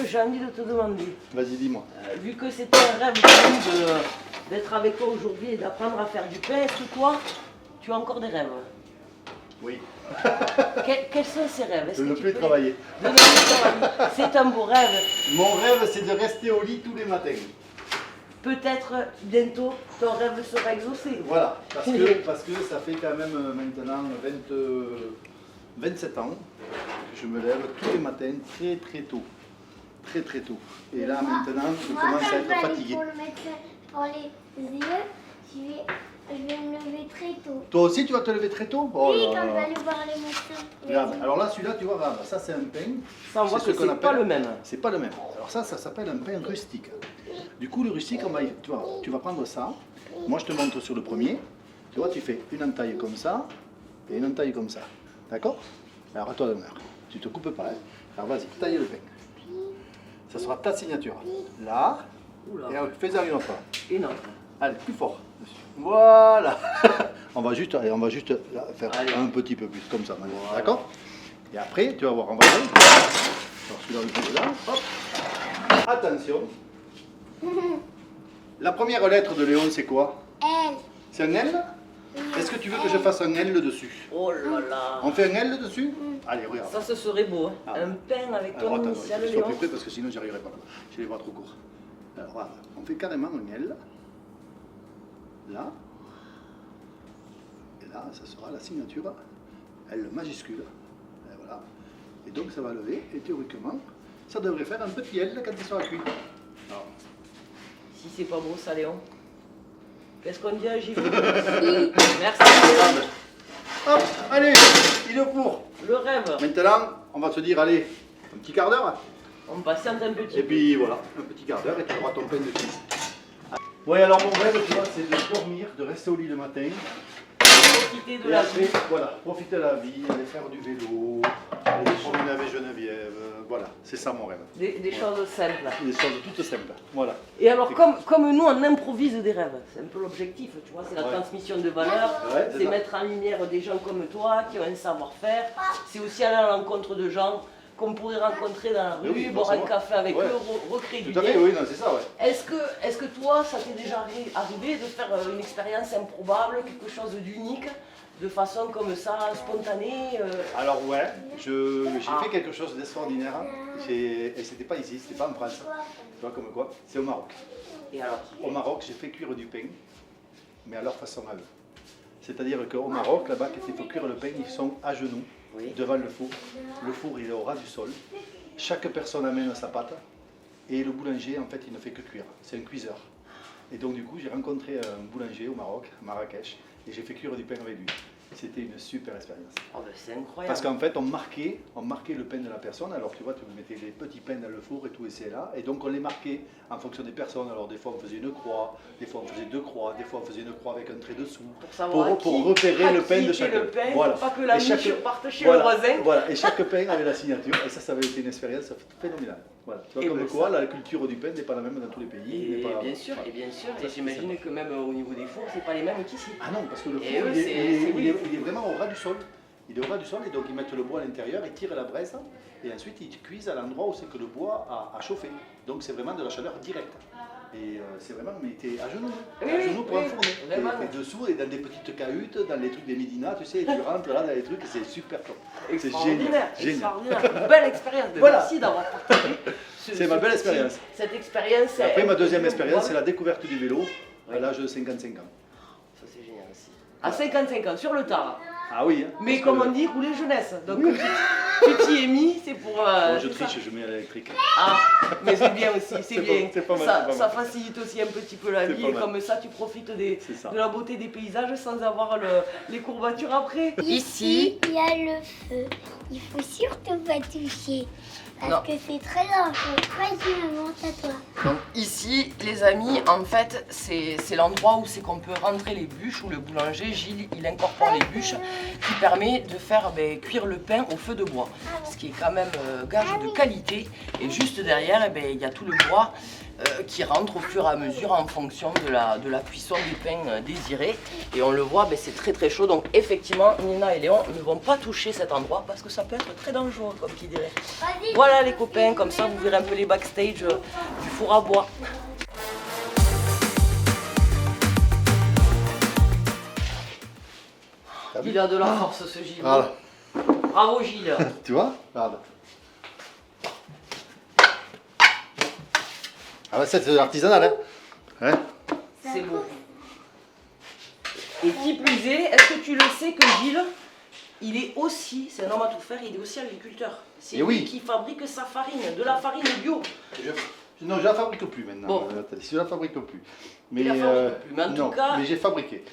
j'ai envie de te demander, Vas-y, dis-moi. vu que c'était un rêve pour nous d'être avec toi aujourd'hui et d'apprendre à faire du pain, est-ce que toi, tu as encore des rêves? Oui. Quels sont ces rêves? De ne plus travailler. De ne plus travailler. C'est un beau rêve. Mon rêve, c'est de rester au lit tous les matins. Peut-être bientôt ton rêve sera exaucé. Voilà, parce que ça fait quand même maintenant 27 ans que je me lève tous les matins très très tôt. Très très tôt. Et là maintenant, je commence à être fatigué. Pour le mettre pour les yeux, je vais me lever très tôt. Toi aussi, tu vas te lever très tôt? Oh Oui, là quand là. je vais aller voir les médecins. Regarde, alors là, celui-là, tu vois, regarde, ça c'est un pain. Ça, on voit que c'est pas le même. C'est pas le même. Alors ça s'appelle un pain rustique. Du coup, le rustique, tu vas prendre ça. Moi, je te montre sur le premier. Tu vois, tu fais une entaille comme ça et une entaille comme ça. D'accord? Alors, à toi d'honneur. Tu te coupes pas. Hein. Alors, vas-y, taille le pain. Ça sera ta signature. Là. Oula. Et fais-en une autre. Et non. Allez, plus fort. Dessus. Voilà. on va juste là, faire Allez. un petit peu plus, comme ça. Voilà. D'accord? Et après, tu vas voir, on va aller. Alors, celui-là, le plus là. Hop. Attention. La première lettre de Léon, c'est quoi? Elle. C'est un L? Est-ce que tu veux que je fasse un L dessus? Oh là là. On fait un L dessus? Allez, regarde. Ça, ce serait beau. Hein. Ah. Un pain avec Alors, ton attends, initiale, il faut que je sois Léon. plus près parce que sinon, j'y arriverai pas. J'ai les bras trop courts. Alors, voilà. On fait carrément un L. Là. Et là, ça sera la signature. L majuscule. Et voilà. Et donc, ça va lever. Et théoriquement, ça devrait faire un petit L quand il sera cuit. Alors, Si c'est pas beau, ça, Léon. Qu'est-ce qu'on dit à Gilles? Merci, Léon. hop, allez, il est au four. Le rêve. Maintenant, on va se dire, allez, un petit quart d'heure. On patiente un petit Et peu. puis voilà, un petit quart d'heure et tu auras ton pain de cuisse. Oui, alors mon rêve, tu vois, c'est de dormir, de rester au lit le matin. Profiter de Et la après, vie. voilà, profiter de la vie, aller faire du vélo, aller promener avec Geneviève. Voilà, c'est ça mon rêve. Des choses simples. Des choses toutes simples. Voilà. Et alors, comme nous, on improvise des rêves. C'est un peu l'objectif, tu vois, c'est la Ouais. transmission de valeurs, Ouais, c'est c'est ça. mettre en lumière des gens comme toi, qui ont un savoir-faire. C'est aussi aller à l'encontre de gens qu'on pourrait rencontrer dans la Mais rue, oui, boire un forcément. café avec Ouais. eux, recréer du Tout à fait, lien. oui, non, c'est ça, ouais. Est-ce que toi, ça t'est déjà arrivé de faire une expérience improbable, quelque chose d'unique, de façon comme ça, spontanée Alors ouais, j'ai fait quelque chose d'extraordinaire. Et c'était pas ici, c'était pas en France. Tu vois comme quoi? C'est au Maroc. Et alors? Au Maroc, j'ai fait cuire du pain, mais à leur façon à eux. C'est-à-dire qu'au Maroc, là-bas, quand il faut cuire le pain, ils sont à genoux Oui. devant le four. Le four, il est au ras du sol. Chaque personne amène sa pâte. Et le boulanger, en fait, il ne fait que cuire. C'est un cuiseur. Et donc, du coup, j'ai rencontré un boulanger au Maroc, à Marrakech, et j'ai fait cuire du pain avec lui. C'était une super expérience. Oh, ben, c'est incroyable. Parce qu'en fait, on marquait le pain de la personne. Alors, tu vois, tu mettais les petits pains dans le four et tout, et c'est là. Et donc, on les marquait en fonction des personnes. Alors, des fois, on faisait une croix, des fois, on faisait deux croix, des fois, on faisait une croix avec un trait dessous. savoir Pour repérer le pain de chacun. Le pain, Voilà. pour pas que la Et miche parte chez voilà, le voisin. Voilà, et chaque pain avait la signature. Et ça avait été une expérience phénoménale. Voilà. Tu vois, Et comme ben quoi, ça- la culture du pain n'est pas la même dans tous les pays. Et n'est pas- bien sûr, voilà. et bien sûr. Ça, Et c'est j'imagine que même au niveau des fours, c'est pas les mêmes qu'ici. Ah non, parce que le four, Et eux, il est- c'est- il est- c'est il est- oui. il est vraiment au ras du sol. Il est au ras du sol et donc ils mettent le bois à l'intérieur, ils tirent la braise et ensuite ils cuisent à l'endroit où c'est que le bois a chauffé. Donc c'est vraiment de la chaleur directe. Et c'est vraiment, mais t'es à genoux, hein. Oui, À genoux pour oui, enfourner. vraiment. T'es dessous et dans des petites cahutes, dans les trucs des Médinas, tu sais, et tu rentres là dans les trucs et c'est super top. C'est Extraordinaire, génial. extraordinaire. Belle expérience. Voilà. Merci d'avoir partagé. C'est ma belle expérience. Cette expérience. Et après ma deuxième est expérience, c'est la improbable. découverte du vélo à Oui. l'âge de 55 ans. Ça, c'est génial aussi. À 55 ans, sur le tard. Ah oui, hein, Mais parce comme que- on dit, rouler jeunesse. Donc, Oui. tu t'y es mis, c'est pour. Bon, je c'est ça. triche, je mets à l'électrique. Ah, mais c'est bien aussi, c'est C'est bien. pas- c'est pas mal, ça, c'est pas ça mal. facilite aussi un petit peu la C'est vie pas et mal. comme ça tu profites C'est ça. de la beauté des paysages sans avoir les courbatures après. Ici, il y a le feu. Il faut surtout pas toucher. Parce Non. que c'est très dangereux. Vas-y, maman, à toi. Donc ici, les amis, en fait, c'est l'endroit où c'est qu'on peut rentrer les bûches, où le boulanger, Gilles, il incorpore les bûches, qui permet de faire cuire le pain au feu de bois. Ce qui est quand même gage de qualité. Et juste derrière, il y a tout le bois qui rentre au fur et à mesure en fonction de la cuisson du pain désiré. Et on le voit, c'est très très chaud. Donc effectivement, Nina et Léon ne vont pas toucher cet endroit parce que ça peut être très dangereux, comme qui dirait. Voilà les copains, comme ça vous verrez un peu les backstage du four à bois. Il a de la force ce Gilles. Voilà. Bravo Gilles. Tu vois? Regarde. Ah bah c'est de l'artisanal, hein? C'est beau. Et qui plus est, est-ce que tu le sais que Gilles, il est aussi, c'est un homme à tout faire, il est aussi agriculteur. C'est Et lui oui. qui fabrique sa farine, de la farine bio. Non, je la fabrique plus maintenant. Bon. Je la fabrique plus. Mais, Tu la fabriques plus, mais en non, tout cas- mais j'ai fabriqué.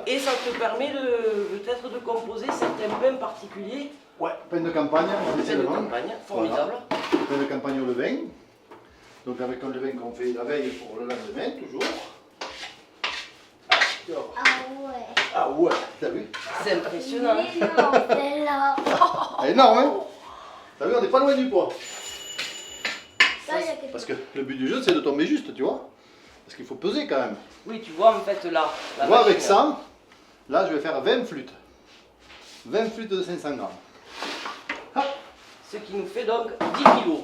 Et ça te permet peut-être de composer certains pains particuliers. Ouais, pain de campagne, Pain de spécialement. campagne, formidable. Voilà. Pain de campagne au levain. Donc avec un levain qu'on fait la veille pour le lendemain, toujours. Ah ouais. Ah ouais, t'as vu? C'est impressionnant. Mais non, c'est là. Énorme, hein? T'as vu, on n'est pas loin du poids. Ça, il y a quelque Parce que le but du jeu, c'est de tomber juste, tu vois? Parce qu'il faut peser quand même. Oui, tu vois en fait là. La Moi, avec machine. ça, là, je vais faire 20 flûtes. 20 flûtes de 500 grammes. Hop. Ce qui nous fait donc 10 kilos.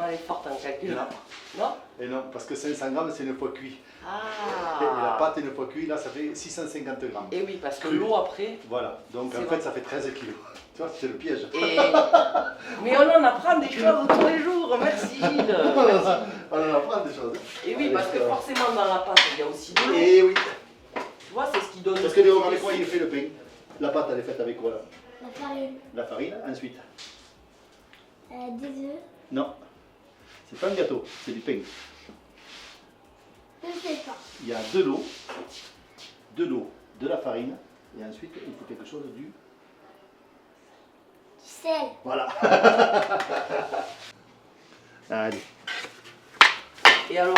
Elle est forte en calcul. Non. Non? Et non, parce que 500 grammes, c'est une fois cuit. Ah. Et la pâte, une fois cuit, là, ça fait 650 grammes. Et oui, parce que Cru. l'eau après. Voilà, donc C'est en vrai. fait, ça fait 13 kilos. Tu vois, c'est le piège. Et... Mais on en apprend des choses tous les jours. Merci Gilles. On en apprend des choses. Et oui, parce que forcément dans la pâte, il y a aussi de l'eau. Et oui. Tu vois, c'est ce qui donne. Parce que Léon, avec quoi il fait le pain? La pâte, elle est faite avec quoi là? La farine. La farine, ensuite. Des œufs. Non, c'est pas un gâteau, c'est du pain. Je sais pas. Il y a de l'eau, de la farine, et ensuite il faut quelque chose du... Sel. Voilà. Allez. Et alors,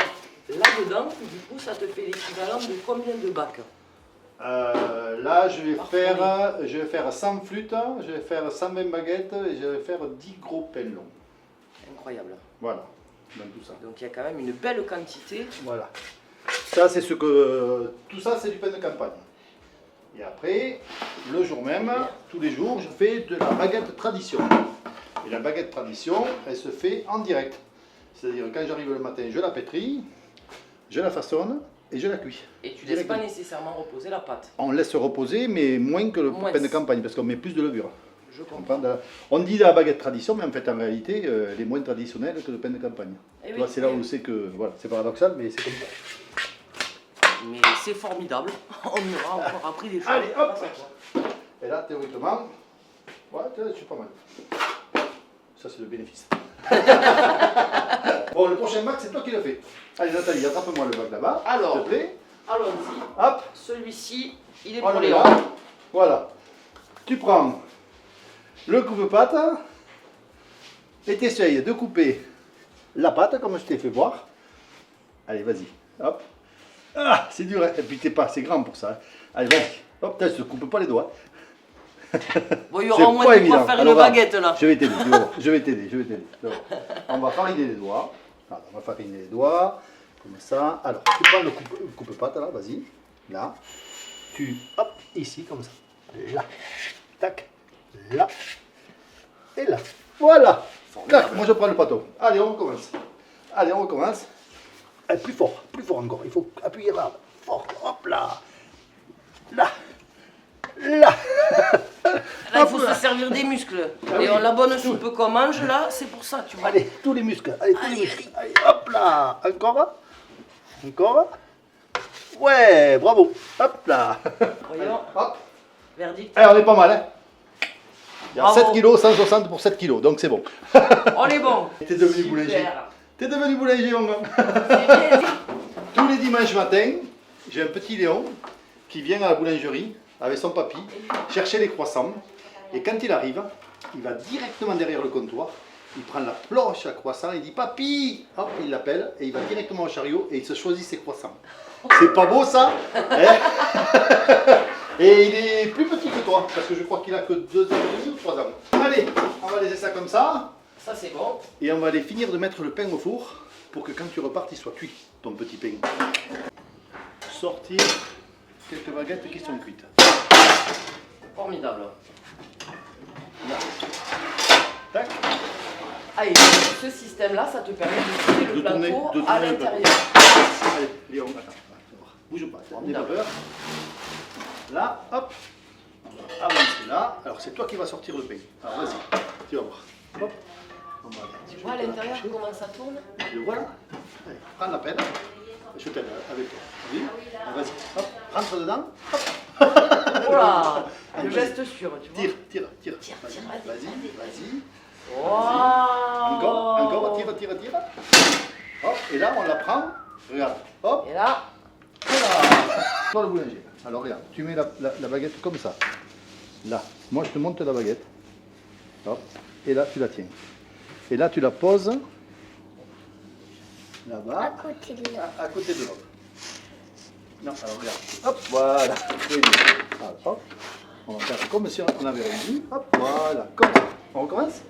là-dedans, du coup, ça te fait l'équivalent de combien de bacs? Là, je vais faire 100 flûtes, je vais faire 120 baguettes et je vais faire 10 gros pains longs. Incroyable. Voilà, dans tout ça. Donc il y a quand même une belle quantité. Voilà. Ça, c'est ce que... Tout ça, c'est du pain de campagne. Et après, le jour même, tous les jours, je fais de la baguette tradition. Et la baguette tradition, elle se fait en direct. C'est-à-dire, quand j'arrive le matin, je la pétris, je la façonne et je la cuis. Et tu ne laisses pas nécessairement reposer la pâte. On laisse reposer, mais moins que le Moins. pain de campagne, parce qu'on met plus de levure. Je comprends. On dit la baguette tradition, mais en fait, en réalité, elle est moins traditionnelle que le pain de campagne. Eh Tu oui, vois, c'est là eh où oui. c'est que... Voilà, c'est paradoxal, mais c'est comme ça. Mais c'est formidable. On aura encore appris des choses. Allez, hop. grâce à toi. Et là, théoriquement, ouais, je suis pas mal. Ça, c'est le bénéfice. Bon, le prochain bac, c'est toi qui le fais. Allez, Nathalie, attrape-moi le bac là-bas, Alors. s'il te plaît. Allons-y. Hop, Celui-ci, il est on pour le met Léon. là. Voilà. Tu prends le coupe-pâte et tu essayes de couper la pâte comme je t'ai fait voir. Allez, vas-y. Hop. Ah, c'est dur, hein. Et puis t'es pas assez grand pour ça. Allez, vas-y. Hop, tu ne coupes pas les doigts. Bon, il y C'est aura au moins pas de quoi évident. faire Alors, une baguette là. Je vais t'aider, tu vas voir. Je vais t'aider. Tu vas voir. On va fariner les doigts. Voilà, on va fariner les doigts. Comme ça. Alors, tu prends le coupe-pâte là, vas-y. Là. Tu, hop, ici, comme ça. Là. Tac. Là. Et là. Voilà. Tac, moi je prends le pâteau. Allez, on recommence. Allez, on recommence. Allez, plus fort encore. Il faut appuyer là. Fort. Hop là. Là. Là. Là, il faut se servir des muscles. Ah Et oui. la bonne soupe qu'on mange là, c'est pour ça, tu vois. Allez, tous les muscles. Allez, tous les muscles. Allez, hop là. Encore. Encore. Ouais, bravo. Hop là. Voyons, Hop. verdict. Allez, on est pas mal, hein. Il y a Bravo. 7 kilos, 160 pour 7 kilos, donc c'est bon. On est bon. T'es devenu Super. boulanger. T'es devenu boulanger, mon gars. C'est bien. Tous les dimanches matin, j'ai un petit Léon qui vient à la boulangerie avec son papy chercher les croissants. Et quand il arrive, il va directement derrière le comptoir il prend la planche à croissant, il dit papy, hop, il l'appelle et il va directement au chariot et il se choisit ses croissants. C'est pas beau ça, hein? Et il est plus petit que toi, parce que je crois qu'il a que 2 ans et demi ou 3 ans. Allez, on va laisser ça comme ça. Ça c'est bon. Et on va aller finir de mettre le pain au four pour que quand tu repartes, il soit cuit, ton petit pain. Sortir quelques baguettes qui sont cuites. Formidable. Là. Tac. Ah, et ce système-là, ça te permet de tirer le plateau à l'intérieur. Allez, Léon, attends. Bouge pas, n'aie pas peur. Là, hop. Avance là. Alors c'est toi qui vas sortir le pain. Alors vas-y, tu vas voir. Hop. Tu vois à l'intérieur comment ça tourne? Le voilà. Allez, prends la peine. Je t'aide avec toi. Oui. Vas-y, hop. Rentre dedans. Hop. Voilà. Allez, Le vas-y. geste sûr, tu vois. Tire. Vas-y. Wow. Encore, tire. Hop, et là on la prend. Regarde. Hop. Et là, Voilà. Toi le boulanger. Alors regarde, tu mets la baguette comme ça. Là. Moi je te monte la baguette. Hop. Et là tu la tiens. Et là tu la poses. Là-bas. À côté de là. À côté de l'autre. Non, alors regarde. Hop, voilà. Oui. Alors, hop. On va faire comme si on avait réussi. Hop, voilà. Comme ça. On recommence?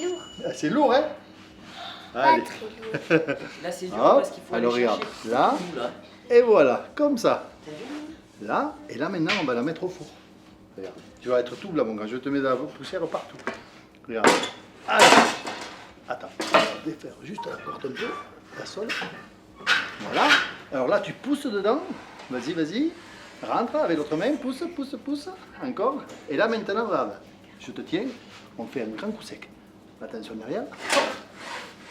Lourd. Ah, c'est lourd, hein? Pas Allez. très lourd. là c'est dur Hop. parce qu'il faut Alors aller regarde. chercher Là. tout, là. Et voilà. Comme ça. T'as vu? Là. Et là maintenant on va la mettre au four. Regarde. Tu vas être tout là, mon gars. Je te mets de la poussière partout. Regarde. Allez. Attends. On va défaire juste la porte un peu. La sole. Voilà. Alors là, tu pousses dedans. Vas-y. Rentre avec l'autre main. Pousse. Encore. Et là, maintenant, regarde. Je te tiens. On fait un grand coup sec. Attention derrière.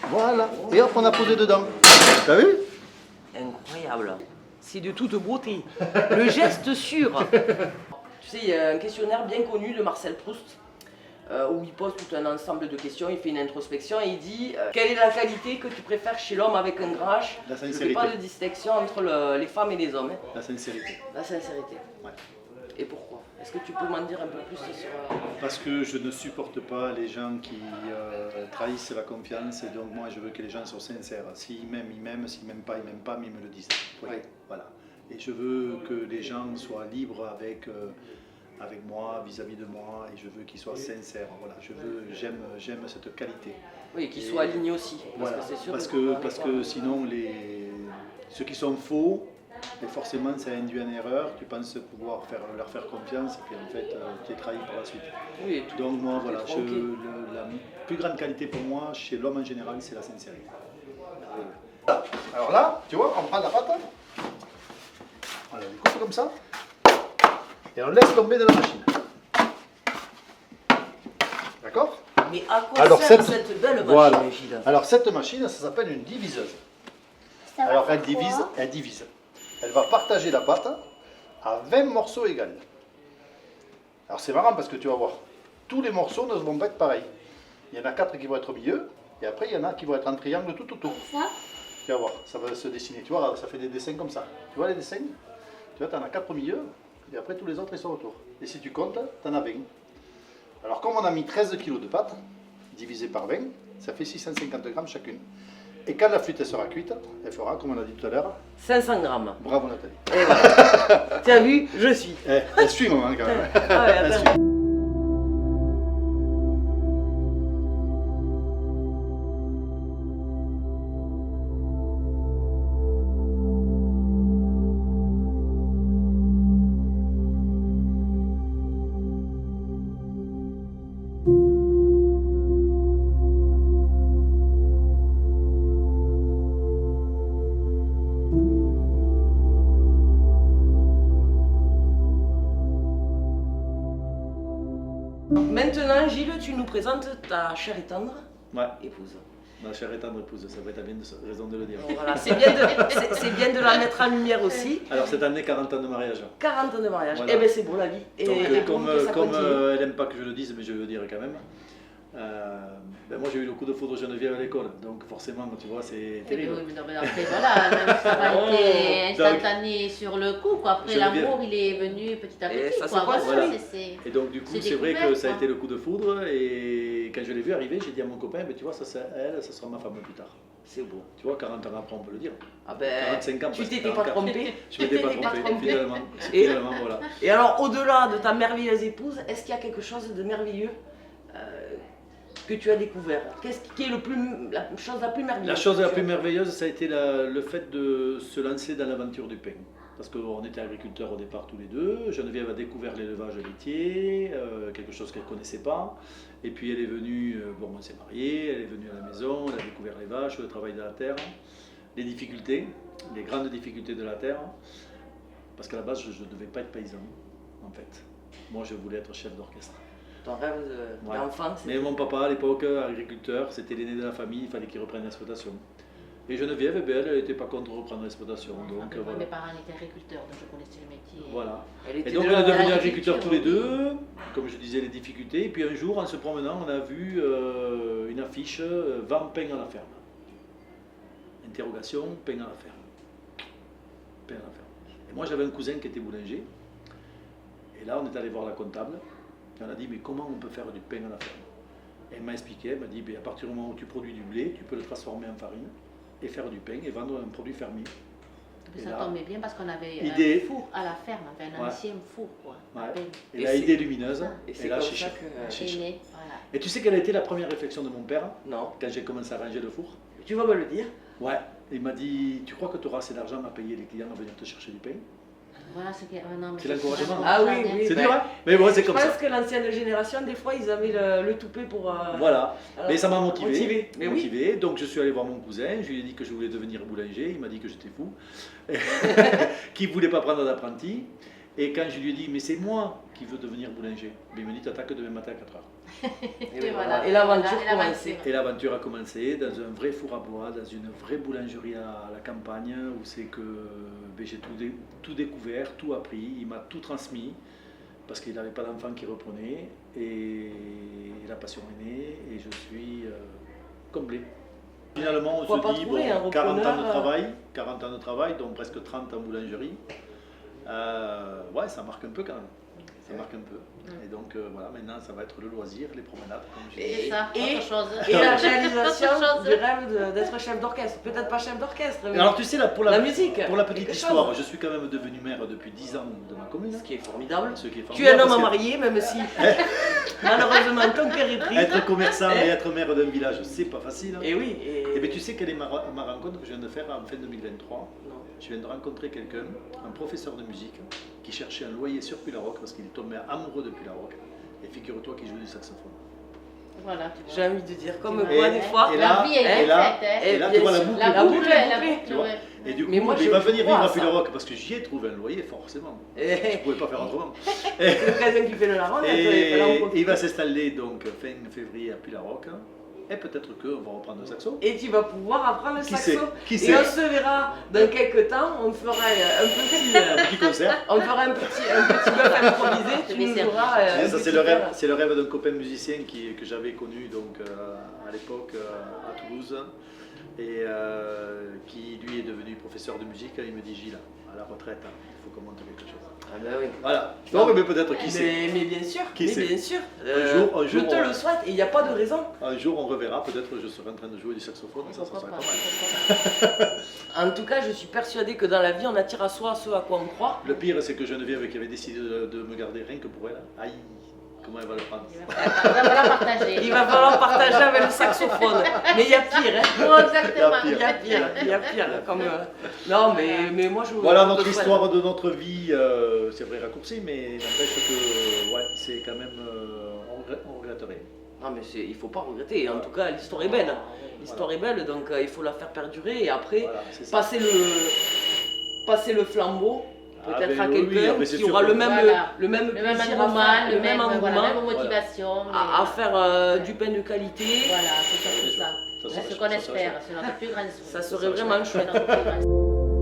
Voilà. Et hop, on a posé dedans. T'as vu? Incroyable. C'est de toute beauté. Le geste sûr. Tu sais, il y a un questionnaire bien connu de Marcel Proust où il pose tout un ensemble de questions, il fait une introspection et il dit quelle est la qualité que tu préfères chez l'homme avec un grand H? La Je ne fais sincérité. pas de distinction entre les femmes et les hommes. Hein. La sincérité. La sincérité. Ouais. Et pourquoi? Est-ce que tu peux m'en dire un peu plus sur... Parce que je ne supporte pas les gens qui trahissent la confiance et donc moi je veux que les gens soient sincères. S'ils m'aiment, ils m'aiment, s'ils m'aiment pas, ils m'aiment pas, mais ils me le disent. Oui. Ouais. Voilà. Et je veux que les gens soient libres avec moi, vis-à-vis de moi, et je veux qu'ils soient sincères. Voilà. J'aime cette qualité. Oui, qu'ils soient alignés aussi. Voilà. Que c'est sûr Parce que sinon ceux qui sont faux, et forcément ça induit en erreur, tu penses pouvoir leur faire confiance et puis en fait tu es trahi par la suite. Oui, et tout, Donc moi tout est voilà, tronqué. la plus grande qualité pour moi chez l'homme en général c'est la sincérité. Alors là, tu vois, on prend la pâte, on la découpe comme ça et on laisse tomber dans la machine. D'accord? Mais à quoi Alors, sert cette- cette belle machine, Voilà. Gilles? Alors cette machine, ça s'appelle une diviseuse. Ça va Alors faire elle divise, quoi? elle divise. Elle va partager la pâte à 20 morceaux égaux. Alors c'est marrant parce que tu vas voir, tous les morceaux ne vont pas être pareils. Il y en a 4 qui vont être au milieu, et après il y en a qui vont être en triangle tout autour. Ça? Tu vas voir, ça va se dessiner. Tu vois, regarde, ça fait des dessins comme ça. Tu vois les dessins? Tu vois, tu en as 4 au milieu, et après tous les autres ils sont autour. Et si tu comptes, tu en as 20. Alors comme on a mis 13 kg de pâte, divisé par 20, ça fait 650 grammes chacune. Et quand la flûte elle sera cuite, elle fera, comme on a dit tout à l'heure, 500 grammes. bravo Nathalie. Et voilà. T'as vu? Je suis. Elle suit maman quand même. Ah ouais, Elle attends. suit. Maintenant, Gilles, tu nous présentes ta chère et tendre Ouais, épouse. ma chère et tendre épouse, ça va être bien raison de le dire. Donc voilà, c'est bien de la mettre en lumière aussi. Alors cette année, 40 ans de mariage. 40 ans de mariage. Voilà. Eh ben c'est beau la vie. Et Donc et comme, que ça comme continue. elle n'aime pas que je le dise, mais je veux le dire quand même. Ben moi j'ai eu le coup de foudre Geneviève à l'école, donc forcément tu vois c'est terrible. Oui, mais après voilà, ça n'a pas été instantané sur le coup, quoi. Après l'amour il est venu petit à Et petit, ça quoi. se Voilà, Voilà. c'est- Et donc du coup c'est c'est vrai que découvert, ça a quoi. été le coup de foudre et quand je l'ai vu arriver j'ai dit à mon copain, ben, tu vois ça, elle, ça sera ma femme plus tard. C'est beau. Tu vois 40 ans après on peut le dire. Ah ben, 45 ans. tu presque, t'étais pas 44. trompé. Je m'étais pas t'étais pas trompé, trompé. finalement. Et- Finalement, voilà. Et alors, au-delà de ta merveilleuse épouse, est-ce qu'il y a quelque chose de merveilleux que tu as découvert? Qu'est-ce qui est la chose la plus merveilleuse? La chose que la tu plus as- merveilleuse, ça a été le fait de se lancer dans l'aventure du pain. Parce qu'on était agriculteurs au départ tous les deux. Geneviève a découvert l'élevage laitier, quelque chose qu'elle ne connaissait pas. Et puis elle est venue, bon, on s'est mariés, elle est venue à la maison, elle a découvert les vaches, le travail de la terre, les difficultés, les grandes difficultés de la terre. Parce qu'à la base, je ne devais pas être paysan, en fait. Moi, je voulais être chef d'orchestre. Ton rêve Ouais. d'enfant, Mais mon papa, à l'époque, agriculteur, c'était l'aîné de la famille, il fallait qu'il reprenne l'exploitation. Et Geneviève, eh bien, elle n'était pas contre reprendre l'exploitation. Donc Après, moi, voilà. mes parents étaient agriculteurs, donc je connaissais le métier. Voilà. Elle Et était donc de on est la- devenus la agriculteurs tous les agriculture, deux, comme je disais, les difficultés. Et puis un jour, en se promenant, on a vu une affiche vend pain à la ferme. Interrogation, pain à la ferme. Pain à la ferme. Et moi j'avais un cousin qui était boulanger. Et là on est allé voir la comptable. Et on a dit mais comment on peut faire du pain à la ferme? Et elle m'a expliqué, elle m'a dit ben, à partir du moment où tu produis du blé, tu peux le transformer en farine et faire du pain et vendre un produit fermier. Mais Et ça là, tombait bien parce qu'on avait idée- un four à la ferme, enfin un Ouais. ancien four, quoi. Ouais. à peine. Et Et la c'est- idée lumineuse. Et Et c'est là, comme j'ai ça cherché. que... C'est né, voilà. Et tu sais quelle a été la première réflexion de mon père Non. quand j'ai commencé à ranger le four? Tu vas me le dire. Ouais, il m'a dit, tu crois que tu auras assez d'argent à payer les clients à venir te chercher du pain? Voilà ce qui est. Non, mais C'est l'encouragement. Ah oui, l'encouragement, oui. C'est ben, dur, hein? Mais bon, c'est comme Je ça. pense que l'ancienne génération, des fois, ils avaient le toupet pour... Voilà, alors, mais ça m'a motivé. Mais oui. motivé. Donc je suis allé voir mon cousin, je lui ai dit que je voulais devenir boulanger, il m'a dit que j'étais fou, qu'il ne voulait pas prendre d'apprenti. Et quand je lui ai dit, mais c'est moi qui veux devenir boulanger, mais il me dit, t'attaques demain matin à 4 heures. Et, voilà. Et l'aventure Et l'aventure. commençait. Et l'aventure a commencé dans un vrai four à bois, dans une vraie boulangerie à la campagne, où c'est que ben, j'ai tout découvert, tout appris, il m'a tout transmis, parce qu'il n'avait pas d'enfant qui reprenait, et la passion est née, et je suis comblé. Finalement, on Pourquoi se dit, pas trouver un bon, 40 ans de repreneur, travail, 40 ans de travail, donc presque 30 en boulangerie, ouais, ça marque un peu quand même. Ça marque un peu. Et donc voilà, maintenant ça va être le loisir, les promenades, comme je C'est disais. ça, Et- autre chose. Et la réalisation Autre chose. du rêve d'être chef d'orchestre. Peut-être pas chef d'orchestre, mais Alors tu sais, là, pour la musique. pour la petite quelque histoire, chose. je suis quand même devenu maire depuis 10 ans de ma commune. Ce qui est formidable. Ce qui est Tu es un formidable, homme à parce marier, même si malheureusement ton père est que pris. être commerçant Eh. et être maire d'un village, c'est pas facile. Et oui. Et bien tu sais quelle est ma rencontre que je viens de faire en fin 2023? Non. Je viens de rencontrer quelqu'un, un professeur de musique, qui cherchait un loyer sur Pularoc parce qu'il est tombé amoureux de Pularoc. Et figure-toi qu'il joue du saxophone. Voilà, tu vois. J'ai envie de dire, comme Et- quoi des fois. et La là- vie est et là- faite, hein. et là, tu bien vois la sûr, boucle. La boucle, boucle, la boucle. boucle, Tu vois. ouais. Et du coup, Mais moi, il je va venir crois vivre à à ça. Pularoc parce que j'y ai trouvé un loyer, forcément. Je ne Et pouvais pas faire autrement. c'est l'occasion qui fait le larron. Et il va s'installer donc fin février à Pularoc. Et peut-être qu'on va reprendre le saxo. Et tu vas pouvoir apprendre le Qui saxo. sait? Qui Et sait? on se verra dans quelques temps. On fera un petit. Un petit concert. On fera un petit bœuf improvisé. Je Tu vais nous servir. auras. un Ça, petit c'est le rêve d'un copain musicien que j'avais connu donc, à l'époque à Toulouse. Et qui lui est devenu professeur de musique. Il me dit, Gilles, à la retraite, il faut qu'on monte quelque chose. Ah ben oui. Voilà. Non, mais peut-être, qui sait? Mais bien sûr, Qui mais sait? bien sûr. Un je jour, te on- le souhaite et il n'y a pas de raison. Un jour, on reverra. Peut-être je serai en train de jouer du saxophone. Ça Pourquoi serait pas, pas mal. pourquoi pas. En tout cas, je suis persuadée que dans la vie, on attire à soi ce à quoi on croit. Le pire, c'est que Geneviève, qui avait décidé de me garder rien que pour elle, aïe, comment elle va le prendre? Il va falloir partager. Il va falloir partager avec le saxophone. Mais il y a pire, hein. Oh, exactement. Il y a pire. Il y a pire. Comme, non, mais moi, je Voilà je notre te souhaite. histoire de notre vie, c'est vrai raccourci, mais n'empêche que ouais, c'est quand même, on regretterait. Non, mais il faut pas regretter. En tout cas, l'histoire est belle. L'histoire est belle, donc il faut la faire perdurer et après, Voilà, c'est ça. passer le flambeau. Ah, Peut-être ben à oui, quelqu'un mais c'est qui sûr aura que- le même Voilà. plaisir Le même à faire, engouement, le même voilà, engouement la même motivation. à mais- faire du pain de qualité. Voilà, c'est surtout ça. Ça, C'est ça, ce qu'on ça, espère, c'est notre plus grande souhait. Ça serait vraiment chouette. C'est notre plus grande souhait.